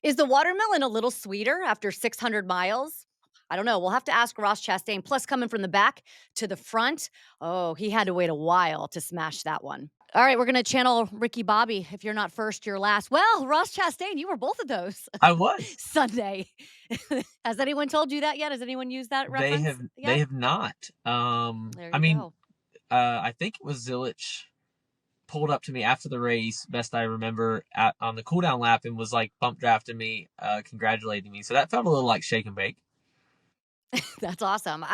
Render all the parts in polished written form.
Is the watermelon a little sweeter after 600 miles? I don't know. We'll have to ask Ross Chastain. Plus, coming from the back to the front, oh, he had to wait a while to smash that one. All right, we're going to channel Ricky Bobby. If you're not first, you're last. Well, Ross Chastain, you were both of those I was. Sunday. Has anyone told you that yet? Has anyone used that They reference have they yet? have not. There I you mean, go. I think it was Zilich pulled up to me after the race, best I remember, on the cool down lap and was like bump drafting me, congratulating me. So that felt a little like shake and bake. That's awesome.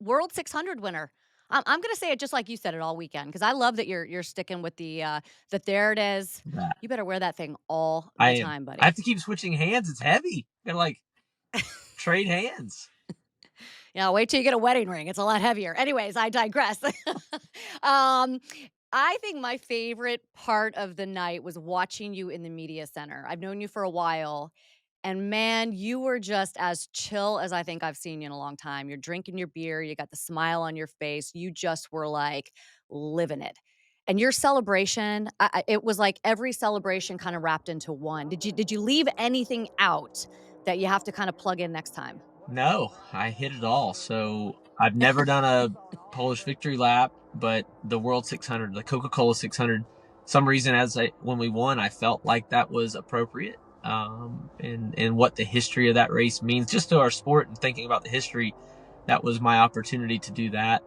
World 600 winner. I'm gonna say it just like you said it all weekend because I love that you're sticking with the there it is. That You better wear that thing all I the am. time, I have buddy. to keep switching hands. It's heavy. Gotta like trade hands. Yeah, wait till you get a wedding ring. It's a lot heavier. Anyways, I digress. um, I think my favorite part of the night was watching you in the media center. I've known you for a while, and man, you were just as chill as I think I've seen you in a long time. You're drinking your beer, you got the smile on your face. You just were like living it. And your celebration, it was like every celebration kind of wrapped into one. Did you leave anything out that you have to kind of plug in next time? No, I hit it all. So I've never done a Polish victory lap, but the World 600, the Coca-Cola 600, some reason when we won, I felt like that was appropriate. And what the history of that race means just to our sport and thinking about the history, that was my opportunity to do that.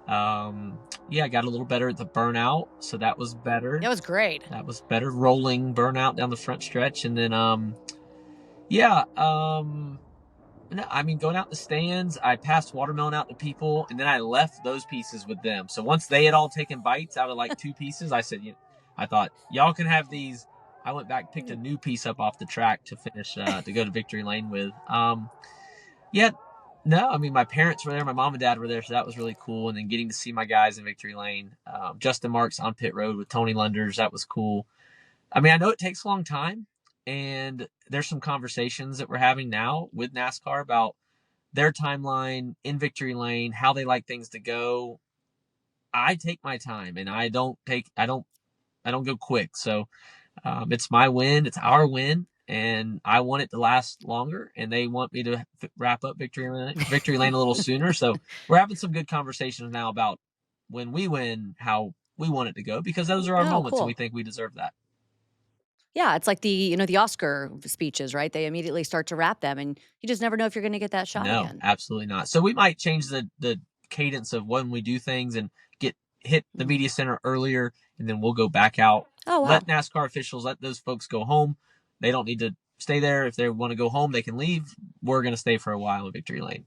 Yeah, I got a little better at the burnout, so that was better. It was great. That was better rolling burnout down the front stretch. And then, yeah, no, I mean, going out in the stands, I passed watermelon out to people, and then I left those pieces with them. So once they had all taken bites out of like two pieces, I said, I thought y'all can have these. I went back, picked a new piece up off the track to finish to go to victory lane with. Yeah, no, I mean my parents were there, my mom and dad were there, so that was really cool. And then getting to see my guys in victory lane, Justin Marks on pit road with Tony Lunders, that was cool. I mean, I know it takes a long time, and there's some conversations that we're having now with NASCAR about their timeline in victory lane, how they like things to go. I take my time, and I don't go quick. So it's my win, it's our win, and I want it to last longer, and they want me to wrap up victory lane a little sooner. So we're having some good conversations now about when we win, how we want it to go, because those are our Oh, moments, and we cool. think we deserve that. Yeah, it's like the Oscar speeches, right? They immediately start to wrap them, and you just never know if you're gonna get that shot No, again. absolutely not. So we might change the cadence of when we do things and get hit the Mhm. media center earlier, and then we'll go back out. Oh, wow. Let NASCAR officials let those folks go home. They don't need to stay there. If they want to go home, they can leave. We're going to stay for a while in victory lane.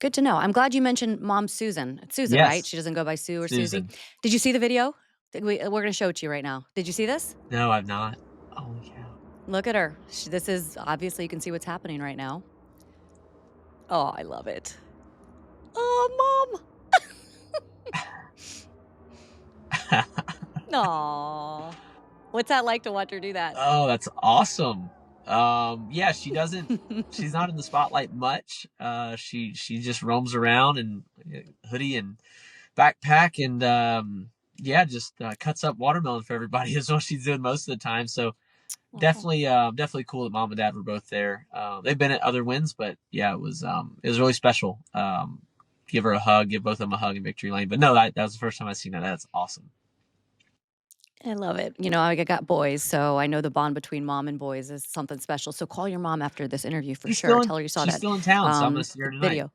Good to know. I'm glad you mentioned mom Susan. It's Susan, right? Yes, She doesn't go by Sue or Susie. Susan. Did you see the video? We're gonna show it to you right now. Did you see this? No, I've not. Holy cow. Look at her. This is obviously you can see what's happening right now. Oh, I love it. Oh, mom. Aw. What's that like to watch her do that? Oh, that's awesome. Yeah, she doesn't. She's not in the spotlight much. She just roams around in hoodie and backpack, and yeah, just cuts up watermelon for everybody is what she's doing most of the time. So Oh. definitely cool that mom and dad were both there. They've been at other wins, but yeah, it was really special. Give her a hug, give both of them a hug in victory lane. But no, that was the first time I seen that. That's awesome. I love it. I got boys, so I know the bond between mom and boys is something special. So call your mom after this interview for sure. Tell her you saw She's that still in town, so I'm gonna see her tonight. video.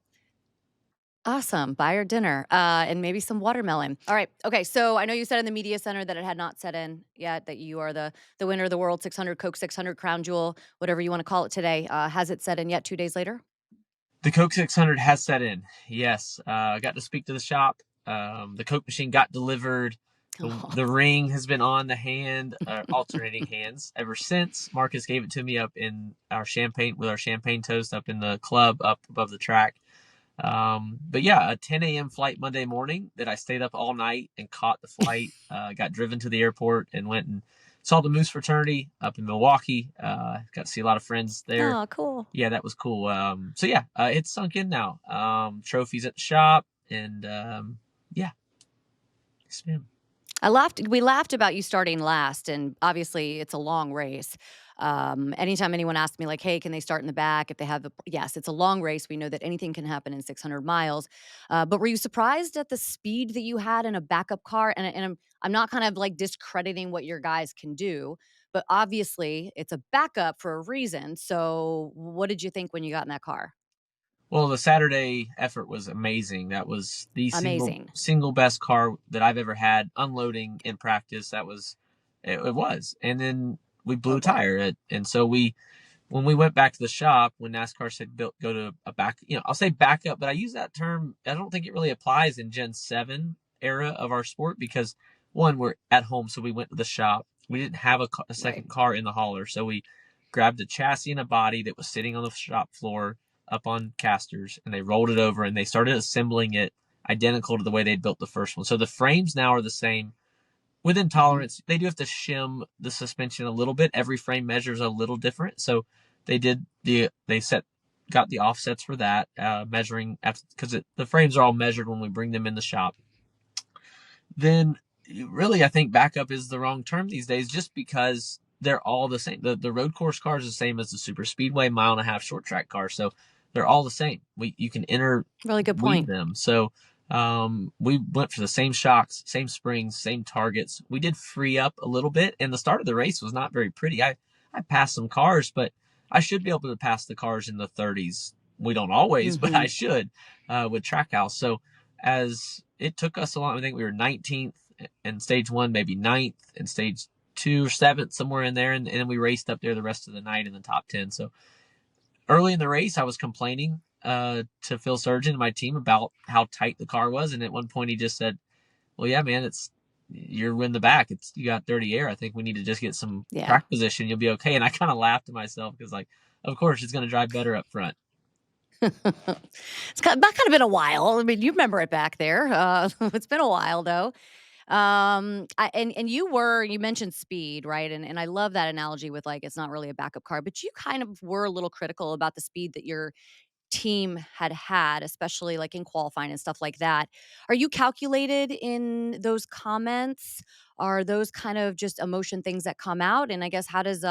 Awesome. Buy her dinner and maybe some watermelon. All right. Okay. So I know you said in the media center that it had not set in yet that you are the winner of the World 600 Coke 600 Crown Jewel, whatever you want to call it today. Has it set in yet? 2 days later? The Coke 600 has set in. Yes, I got to speak to the shop. The Coke machine got delivered. The ring has been on the hand, alternating hands ever since. Marcus gave it to me up in our champagne toast up in the club up above the track. But yeah, a 10 a.m. flight Monday morning that I stayed up all night and caught the flight. Got driven to the airport and went and saw the Moose fraternity up in Milwaukee. Got to see a lot of friends there. Oh, cool. Yeah, that was cool. So yeah, it's sunk in now. Trophies at the shop, and yeah, yes, ma'am. We laughed about you starting last, and obviously it's a long race. Anytime anyone asks me like, "Hey, can they start in the back if they have the" yes, it's a long race. We know that anything can happen in 600 miles. But were you surprised at the speed that you had in a backup car? And I'm not kind of like discrediting what your guys can do, but obviously it's a backup for a reason. So what did you think when you got in that car? Well, the Saturday effort was amazing. That was the single Amazing. single best car that I've ever had unloading in practice. It was, and then we blew Oh a boy. tire, and so we when we went back to the shop, when NASCAR said go to a back, I'll say backup, but I use that term. I don't think it really applies in Gen 7 era of our sport because one, we're at home, so we went to the shop. We didn't have a Right. second car in the hauler, so we grabbed a chassis and a body that was sitting on the shop floor up on casters, and they rolled it over and they started assembling it identical to the way they'd built the first one. So the frames now are the same within Mhm. tolerance. They do have to shim the suspension a little bit. Every frame measures a little different. So they got the offsets for that, measuring because the frames are all measured when we bring them in the shop. Then really I think backup is the wrong term these days just because they're all the same. The road course car is the same as the super speedway mile and a half short track car. So they're all the same. You can Really good interweave point. them. So we went for the same shocks, same springs, same targets. We did free up a little bit, and the start of the race was not very pretty. I passed some cars, but I should be able to pass the cars in the 30s. We don't always, but I Mhm. should with Trackhouse. So as it took us a long, I think we were 19th in stage one, maybe ninth in stage two or seventh, somewhere in there. And then we raced up there the rest of the night in the top 10. So early in the race, I was complaining to Phil Surgeon and my team about how tight the car was. And at one point, he just said, well, yeah, man, you're in the back. You got dirty air. I think we need to just get some Yeah. track position. You'll be okay. And I kind of laughed to myself because, like, of course, it's going to drive better up front. It's kind of been a while. I mean, you remember it back there. It's been a while though. And you mentioned speed, right? And I love that analogy with like it's not really a backup car, but you kind of were a little critical about the speed that your team had, especially like in qualifying and stuff like that. Are you calculated in those comments? Are those kind of just emotion things that come out? And I guess how does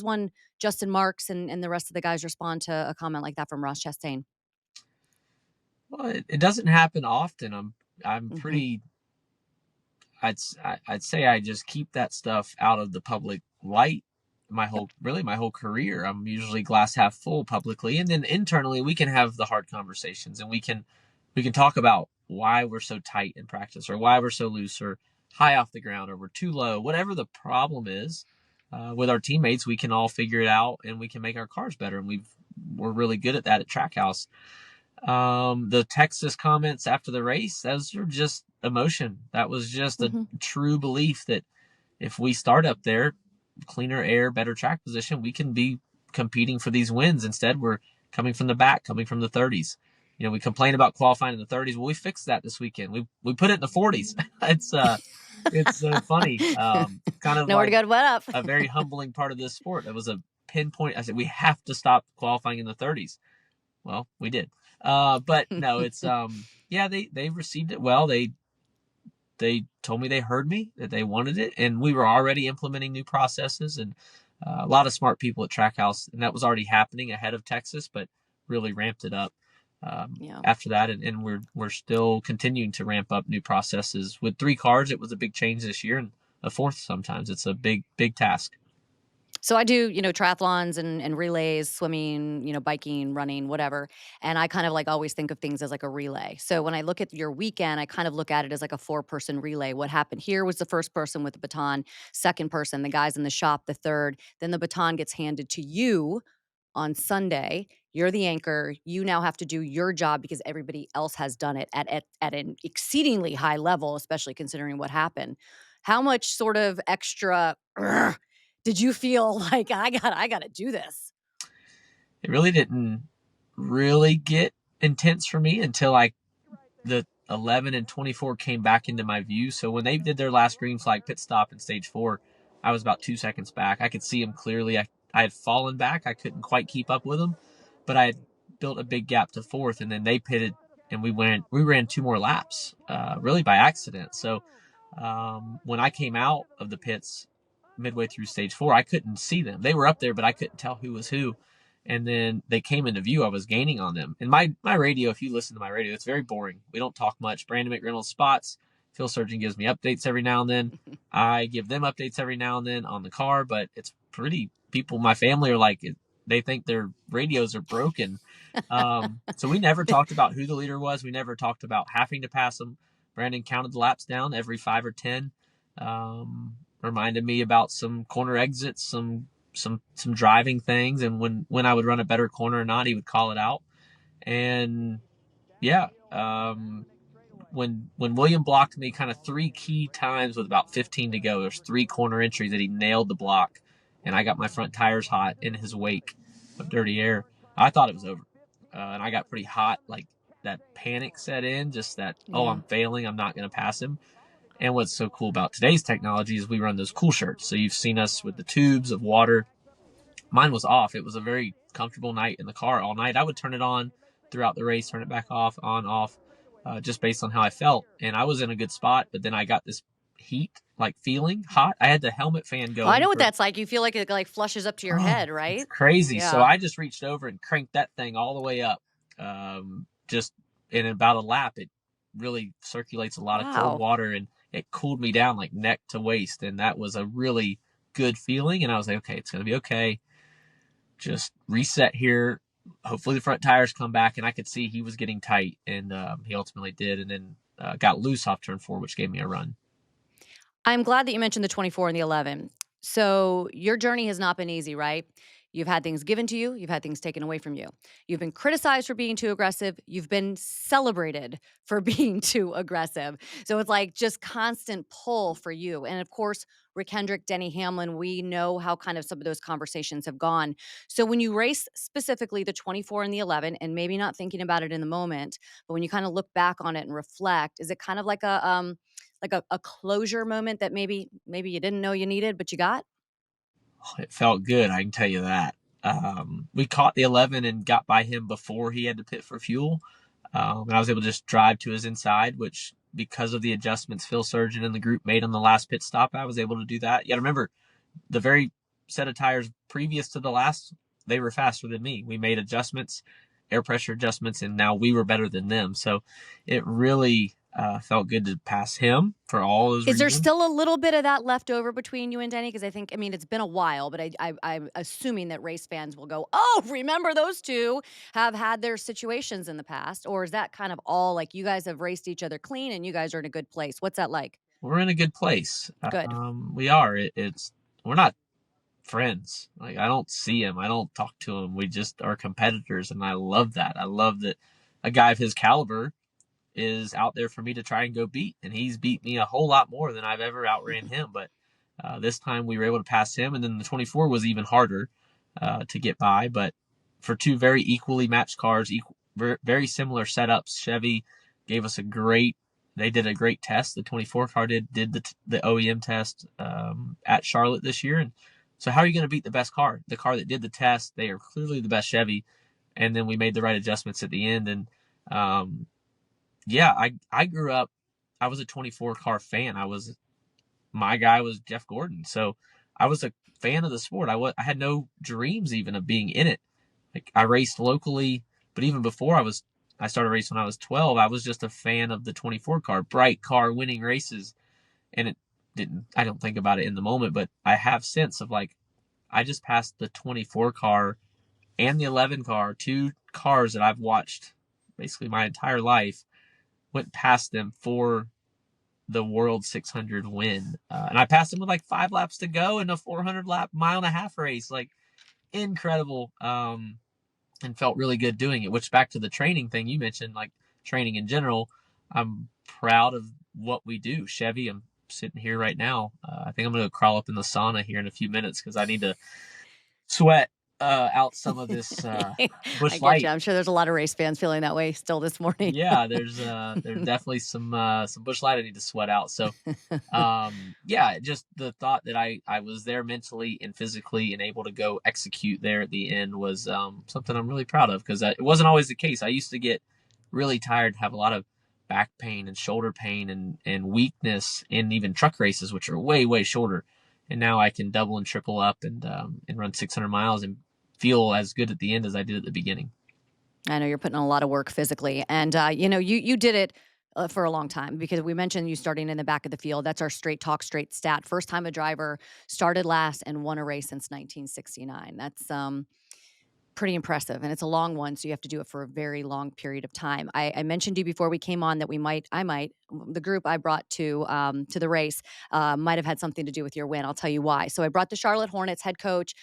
one Justin Marks and the rest of the guys respond to a comment like that from Ross Chastain? Well, it doesn't happen often. I'm Mhm. pretty I'd I'd say I just keep that stuff out of the public light Yep. my whole career. I'm usually glass half full publicly, and then internally we can have the hard conversations, and we can talk about why we're so tight in practice, or why we're so loose, or high off the ground, or we're too low. Whatever the problem is with our teammates, we can all figure it out, and we can make our cars better. And we're really good at that at Trackhouse. The Texas comments after the race, those are just emotion. That was just a Mhm. true belief that if we start up there, cleaner air, better track position, we can be competing for these wins. Instead, we're coming from the back, coming from the 30s. We complain about qualifying in the 30s. Well, we fixed that this weekend. We put it in the 40s. It's so funny. Kind of Nowhere to like go but up. a very humbling part of this sport. That was a pinpoint. I said we have to stop qualifying in the 30s. Well, we did. But no, it's yeah, they received it well. They told me they heard me, that they wanted it, and we were already implementing new processes and a lot of smart people at Trackhouse, and that was already happening ahead of Texas, but really ramped it up Yeah. after that, and we're still continuing to ramp up new processes. With three cars, it was a big change this year, and a fourth sometimes. It's a big task. So I do, triathlons and relays, swimming, biking, running, whatever. And I kind of like always think of things as like a relay. So when I look at your weekend, I kind of look at it as like a four-person relay. What happened here was the first person with the baton, second person, the guys in the shop, the third. Then the baton gets handed to you on Sunday. You're the anchor. You now have to do your job because everybody else has done it at an exceedingly high level, especially considering what happened. How much sort of extra did you feel like I gotta do this? It really didn't really get intense for me until the 11 and 24 came back into my view. So when they did their last green flag pit stop in stage four, I was about 2 seconds back. I could see them clearly. I had fallen back. I couldn't quite keep up with them, but I had built a big gap to fourth, and then they pitted, and we ran two more laps, really by accident. So when I came out of the pits, midway through stage 4, I couldn't see them. They were up there, but I couldn't tell who was who. And then they came into view. I was gaining on them. And my radio, if you listen to my radio, it's very boring. We don't talk much. Brandon McReynolds spots. Phil Surgeon gives me updates every now and then. I give them updates every now and then on the car, but it's pretty. People, my family are like, they think their radios are broken. So we never talked about who the leader was. We never talked about having to pass them. Brandon counted the laps down every 5 or 10. Reminded me about some corner exits, some driving things, and when I would run a better corner or not, he would call it out. And yeah, when William blocked me kind of 3 key times with about 15 to go, there's 3 corner entries that he nailed the block, and I got my front tires hot in his wake of dirty air. I thought it was over, and I got pretty hot. Like that panic set in, just that, oh, Yeah. I'm failing, I'm not going to pass him. And what's so cool about today's technology is we run those cool shirts. So you've seen us with the tubes of water. Mine was off. It was a very comfortable night in the car all night. I would turn it on throughout the race, turn it back off, on, off, just based on how I felt. And I was in a good spot, but then I got this heat, like feeling hot. I had the helmet fan Oh, I know going what for, that's like. You feel like it, like, flushes up to your oh, head, it's right? crazy. So Yeah. I just reached over and cranked that thing all the way up. Just in about a lap, it really circulates a lot of cold Wow. water, and it cooled me down like neck to waist. And that was a really good feeling. And I was like, okay, it's going to be okay. Just reset here. Hopefully the front tires come back. And I could see he was getting tight, and he ultimately did. And then got loose off turn 4, which gave me a run. I'm glad that you mentioned the 24 and the 11. So, your journey has not been easy, right? You've had things given to you, you've had things taken away from you. You've been criticized for being too aggressive, you've been celebrated for being too aggressive. So, it's like just constant pull for you. And of course, Rick Hendrick, Denny Hamlin, we know how kind of some of those conversations have gone. So, when you race specifically the 24 and the 11, and maybe not thinking about it in the moment, but when you kind of look back on it and reflect, is it kind of like a closure moment that maybe you didn't know you needed, but you got? It felt good, I can tell you that. We caught the 11 and got by him before he had to pit for fuel. And I was able to just drive to his inside, which, because of the adjustments Phil Surgeon and the group made on the last pit stop, I was able to do that. You got to remember, the very set of tires previous to the last, they were faster than me. We made adjustments, air pressure adjustments, and now we were better than them. So it really felt good to pass him for all those Is there reasons. still a little bit of that left over between you and Denny? Because I mean, it's been a while, but I'm assuming that race fans will go, "Oh, remember those 2 have had their situations in the past," or is that kind of all, like, you guys have raced each other clean and you guys are in a good place? What's that like? We're in a good place. Good. We are. It's we're not friends. Like, I don't see him. I don't talk to him. We just are competitors, and I love that. I love that a guy of his caliber is out there for me to try and go beat, and he's beat me a whole lot more than I've ever outran him. But this time we were able to pass him, and then the 24 was even harder to get by. But for 2 very equally matched cars, very similar setups, Chevy gave us a great. They did a great test. The 24 car did the OEM test at Charlotte this year, and so how are you going to beat the best car? The car that did the test, they are clearly the best Chevy, and then we made the right adjustments at the end. And yeah, I grew up. I was a 24 car fan. My guy was Jeff Gordon, so I was a fan of the sport. I had no dreams even of being in it. Like, I raced locally, but even before I started racing when I was 12. I was just a fan of the 24 car, bright car, winning races, and it didn't. I don't think about it in the moment, but I have since of like, I just passed the 24 car and the 11 car, 2 cars that I've watched basically my entire life, went past them for the World 600 win. And I passed them with like 5 laps to go in a 400 lap mile and a half race. Like, incredible. And felt really good doing it, which, back to the training thing you mentioned, like training in general, I'm proud of what we do. Chevy, I'm sitting here right now. I think I'm going to crawl up in the sauna here in a few minutes because I need to sweat out some of this I bush get you. light. I'm sure there's a lot of race fans feeling that way still this morning. Yeah, there's definitely some bush light I need to sweat out. So yeah, just the thought that I was there mentally and physically and able to go execute there at the end was something I'm really proud of, because it wasn't always the case. I used to get really tired, have a lot of back pain and shoulder pain and weakness in even truck races, which are way shorter. and now I can double and triple up and run 600 miles and feel as good at the end as I did at the beginning. I know you're putting in a lot of work physically, and, you did it, for a long time because we mentioned you starting in the back of the field. That's our straight talk, straight stat. First time a driver started last and won a race since 1969. That's, pretty impressive, and it's a long one, so you have to do it for a very long period of time. I mentioned to you before we came on that the group I brought to the race, might have had something to do with your win. I'll tell you why. So I brought the Charlotte Hornets head coach,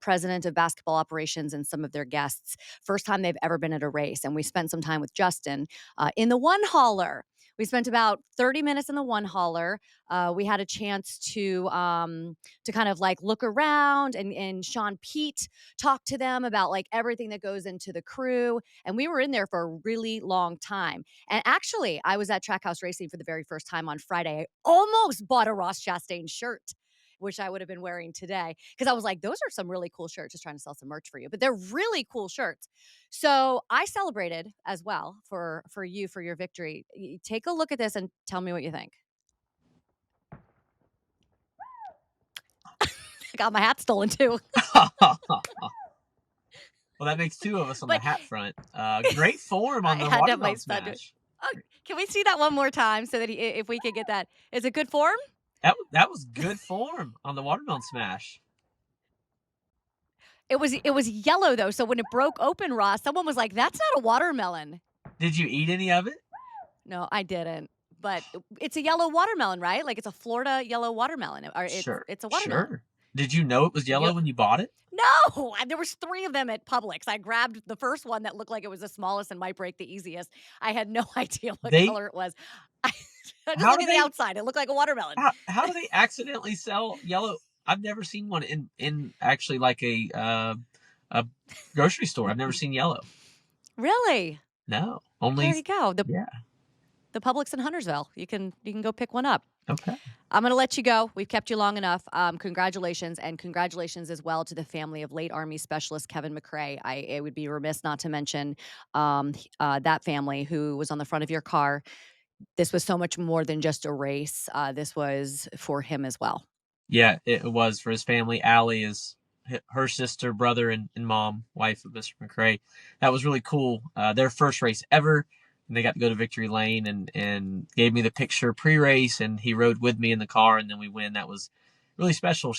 president of basketball operations, and some of their guests. First time they've ever been at a race, and we spent some time with Justin in the one hauler. We spent about 30 minutes in the one hauler. We had a chance to kind of like look around, and Sean Pete talk to them about like everything that goes into the crew. And we were in there for a really long time. And actually, I was at Trackhouse Racing for the very first time on Friday. I almost bought a Ross Chastain shirt, which I would have been wearing today because I was like, those are some really cool shirts. Just trying to sell some merch for you, but they're really cool shirts. So I celebrated as well for you for your victory. Take a look at this and tell me what you think. I got my hat stolen too, Well, that makes two of us on the but hat front. Great form on I the had to have my watermelon son do it. smash. Oh, can we see that one more time so that if we could get that? Is it good form? That was good form on the watermelon smash. It was yellow though, so when it broke open, Ross, someone was like, "That's not a watermelon." Did you eat any of it? No, I didn't. But it's a yellow watermelon, right? Like it's a Florida yellow watermelon, or Sure, it's a watermelon. sure. Did you know it was You yellow when you bought it? No, there was 3 of them at Publix. I grabbed the first one that looked like it was the smallest and might break the easiest. I had no idea what They color it was. I I just how look do at the they outside. It looked like a watermelon. how do they accidentally sell yellow? I've never seen one in actually like a grocery store. I've never seen yellow. Really? No, only There you go. yeah. The Publix in Huntersville. You can go pick one up. Okay. I'm going to let you go. We've kept you long enough. Congratulations, and congratulations as well to the family of late Army Specialist Kevin McCrae. I would be remiss not to mention that family who was on the front of your car. This was so much more than just a race. This was for him as well. Yeah, it was for his family. Allie is her sister, brother, and mom, wife of Mr. McCrae. That was really cool. Their first race ever, and they got to go to Victory Lane and gave me the picture pre-race, and he rode with me in the car, and then we win. That was really special.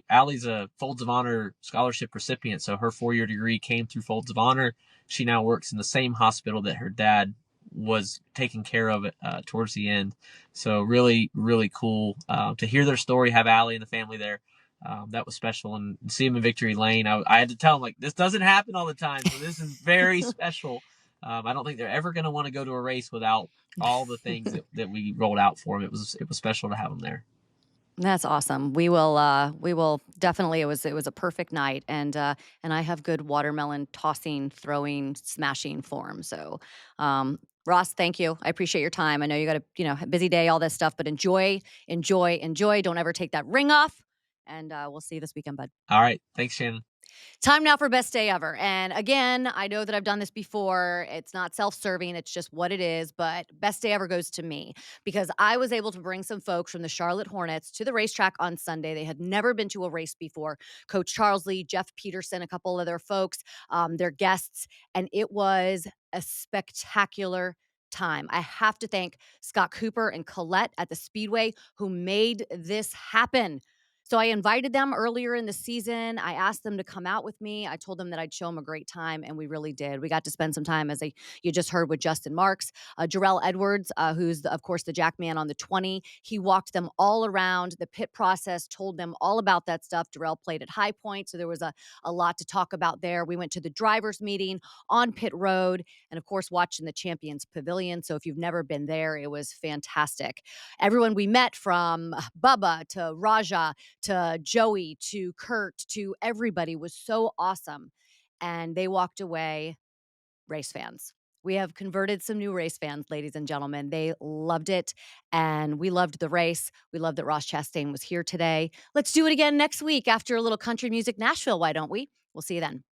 Allie's a Folds of Honor scholarship recipient, so her 4-year degree came through Folds of Honor. She now works in the same hospital that her dad was taking care of it towards the end. So really, really cool to hear their story. Have Allie and the family there. That was special, and see him in Victory Lane. I had to tell him like this doesn't happen all the time, so this is very special. I don't think they're ever going to want to go to a race without all the things that we rolled out for him. It was special to have him there. That's awesome. We will definitely it was a perfect night, and I have good watermelon tossing, throwing, smashing form. So Ross, thank you. I appreciate your time. I know you got a busy day, all this stuff, but enjoy, enjoy, enjoy. Don't ever take that ring off. And we'll see you this weekend, bud. All right, thanks, Shannon. Time now for best day ever. And again, I know that I've done this before. It's not self serving, it's just what it is. But best day ever goes to me because I was able to bring some folks from the Charlotte Hornets to the racetrack on Sunday. They had never been to a race before. Coach Charles Lee, Jeff Peterson, a couple other folks, their guests. And it was a spectacular time. I have to thank Scott Cooper and Colette at the Speedway who made this happen. So I invited them earlier in the season. I asked them to come out with me. I told them that I'd show them a great time, and we really did. We got to spend some time, you just heard, with Justin Marks, Jarrell Edwards, who's, of course, the jack man on the 20. He walked them all around the pit process, told them all about that stuff. Jarrell played at High Point, so there was a lot to talk about there. We went to the drivers' meeting on pit road and, of course, watching the Champions Pavilion. So if you've never been there, it was fantastic. Everyone we met, from Bubba to Raja to Joey to Kurt to everybody, was so awesome. And they walked away race fans. We have converted some new race fans, ladies and gentlemen. They loved it. And we loved the race. We loved that Ross Chastain was here today. Let's do it again next week after a little country music Nashville. Why don't we? We'll see you then.